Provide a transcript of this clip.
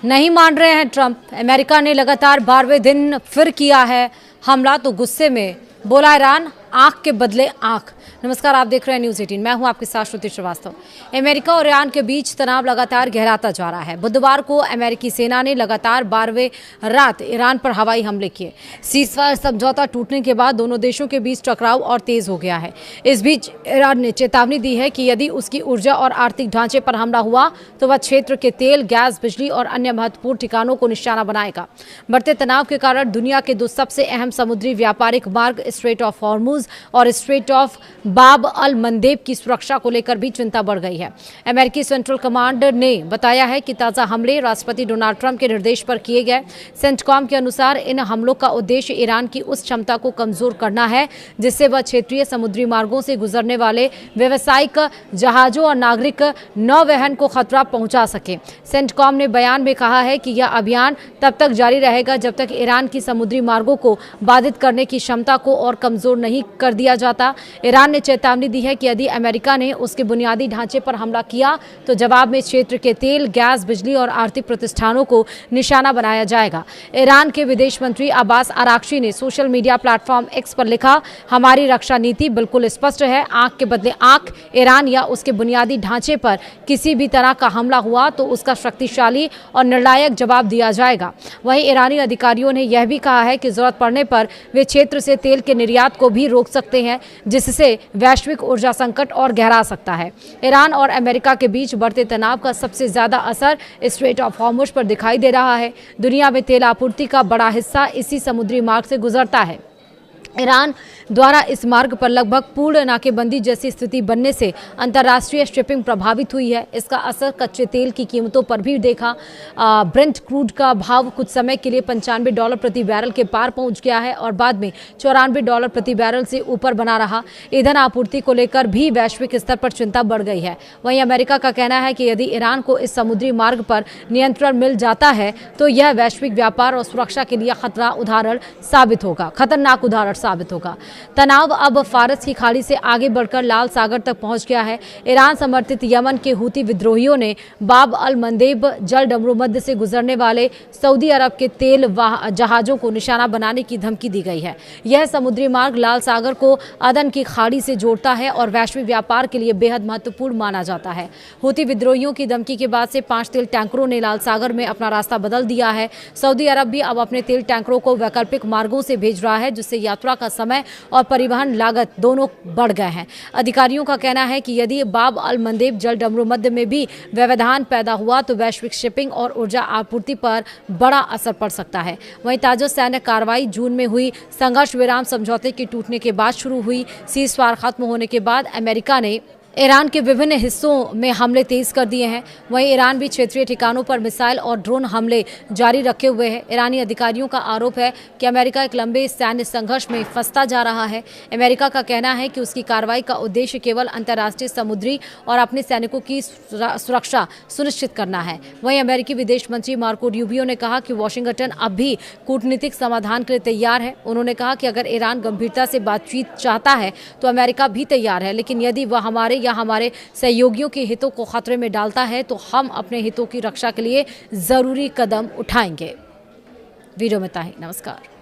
नहीं मान रहे हैं ट्रंप। अमेरिका ने लगातार 12वें दिन फिर किया है हमला, तो गुस्से में बोला ईरान आंख के बदले आंख। नमस्कार, आप देख रहे हैं न्यूज़ 18। मैं हूं आपके साथ श्रुति श्रीवास्तव। अमेरिका और ईरान के बीच तनाव लगातार गहराता जा रहा है। बुधवार को अमेरिकी सेना ने लगातार 12वें रात ईरान पर हवाई हमले किए। सीज़फायर समझौता टूटने के बाद दोनों देशों के बीच टकराव और तेज हो गया है। इस बीच ईरान ने चेतावनी दी है कि यदि उसकी ऊर्जा और आर्थिक ढांचे पर हमला हुआ तो वह क्षेत्र के तेल, गैस, बिजली और अन्य महत्वपूर्ण ठिकानों को निशाना बनाएगा। बढ़ते तनाव के कारण दुनिया के दो सबसे अहम समुद्री व्यापारिक मार्ग स्ट्रेट ऑफ हॉर्मुज और स्ट्रेट ऑफ बाब अल मंदेब की सुरक्षा को लेकर भी चिंता बढ़ गई है। अमेरिकी सेंट्रल कमांड ने बताया है कि ताज़ा हमले राष्ट्रपति डोनाल्ड ट्रंप के निर्देश पर किए गए। सेंटकॉम के अनुसार इन हमलों का उद्देश्य ईरान की उस क्षमता को कमजोर करना है जिससे वह क्षेत्रीय समुद्री मार्गों से गुजरने वाले व्यावसायिक जहाजों और नागरिक नौवहन को खतरा पहुंचा सके। सेंटकॉम ने बयान में कहा है कि यह अभियान तब तक जारी रहेगा जब तक ईरान की समुद्री मार्गों को बाधित करने की क्षमता को और कमजोर नहीं कर दिया जाता। ईरान ने चेतावनी दी है कि यदि अमेरिका ने उसके बुनियादी ढांचे पर हमला किया तो जवाब में क्षेत्र के तेल, गैस, बिजली और आर्थिक प्रतिष्ठानों को निशाना बनाया जाएगा। ईरान के विदेश मंत्री अब्बास अराक्ची ने सोशल मीडिया प्लेटफॉर्म एक्स पर लिखा, हमारी रक्षा नीति बिल्कुल स्पष्ट है, आंख के बदले आंख। ईरान या उसके बुनियादी ढांचे पर किसी भी तरह का हमला हुआ तो उसका शक्तिशाली और निर्णायक जवाब दिया जाएगा। वहीं ईरानी अधिकारियों ने यह भी कहा है कि जरूरत पड़ने पर वे क्षेत्र से तेल के निर्यात को भी रोक सकते हैं, जिससे वैश्विक ऊर्जा संकट और गहरा सकता है। ईरान और अमेरिका के बीच बढ़ते तनाव का सबसे ज्यादा असर स्ट्रेट ऑफ हॉर्मुज पर दिखाई दे रहा है। दुनिया में तेल आपूर्ति का बड़ा हिस्सा इसी समुद्री मार्ग से गुजरता है। ईरान द्वारा इस मार्ग पर लगभग पूर्ण नाकेबंदी जैसी स्थिति बनने से अंतर्राष्ट्रीय शिपिंग प्रभावित हुई है। इसका असर कच्चे तेल की कीमतों पर भी देखा। ब्रेंट क्रूड का भाव कुछ समय के लिए $95 प्रति बैरल के पार पहुंच गया है और बाद में $94 प्रति बैरल से ऊपर बना रहा। ईंधन आपूर्ति को लेकर भी वैश्विक स्तर पर चिंता बढ़ गई है। वहीं अमेरिका का कहना है कि यदि ईरान को इस समुद्री मार्ग पर नियंत्रण मिल जाता है तो यह वैश्विक व्यापार और सुरक्षा के लिए खतरनाक उदाहरण साबित होगा। तनाव अब फारस की खाड़ी से आगे बढ़कर लाल सागर तक पहुंच गया है। ईरान समर्थित यमन के हूती विद्रोहियों ने बाब अल मंदेब जल डमरू मध्य से गुजरने वाले सऊदी अरब के तेल जहाजों को निशाना बनाने की धमकी दी गई है। यह समुद्री मार्ग लाल सागर को अदन की खाड़ी से जोड़ता है और वैश्विक व्यापार के लिए बेहद महत्वपूर्ण माना जाता है। हूती विद्रोहियों की धमकी के बाद से 5 तेल टैंकरों ने लाल सागर में अपना रास्ता बदल दिया है। सऊदी अरब भी अब अपने तेल टैंकरों को वैकल्पिक मार्गों से भेज रहा है, जिससे यात्रा का समय और परिवहन लागत दोनों बढ़ गए हैं। अधिकारियों का कहना है कि यदि बाब अल मंदेब जल डमरू मध्य में भी व्यवधान पैदा हुआ तो वैश्विक शिपिंग और ऊर्जा आपूर्ति पर बड़ा असर पड़ सकता है। वहीं ताजा सैन्य कार्रवाई जून में हुई संघर्ष विराम समझौते के टूटने के बाद शुरू हुई। सीज़फायर खत्म होने के बाद अमेरिका ने ईरान के विभिन्न हिस्सों में हमले तेज कर दिए हैं। वहीं ईरान भी क्षेत्रीय ठिकानों पर मिसाइल और ड्रोन हमले जारी रखे हुए है। ईरानी अधिकारियों का आरोप है कि अमेरिका एक लंबे सैन्य संघर्ष में फंसता जा रहा है। अमेरिका का कहना है कि उसकी कार्रवाई का उद्देश्य केवल अंतर्राष्ट्रीय समुद्री और अपने सैनिकों की सुरक्षा सुनिश्चित करना है। वहीं अमेरिकी विदेश मंत्री मार्को रूबियो ने कहा कि वाशिंगटन अब भी कूटनीतिक समाधान के लिए तैयार है। उन्होंने कहा कि अगर ईरान गंभीरता से बातचीत चाहता है तो अमेरिका भी तैयार है, लेकिन यदि वह हमारे या हमारे सहयोगियों के हितों को खतरे में डालता है तो हम अपने हितों की रक्षा के लिए जरूरी कदम उठाएंगे। वीडियो में ताही, नमस्कार।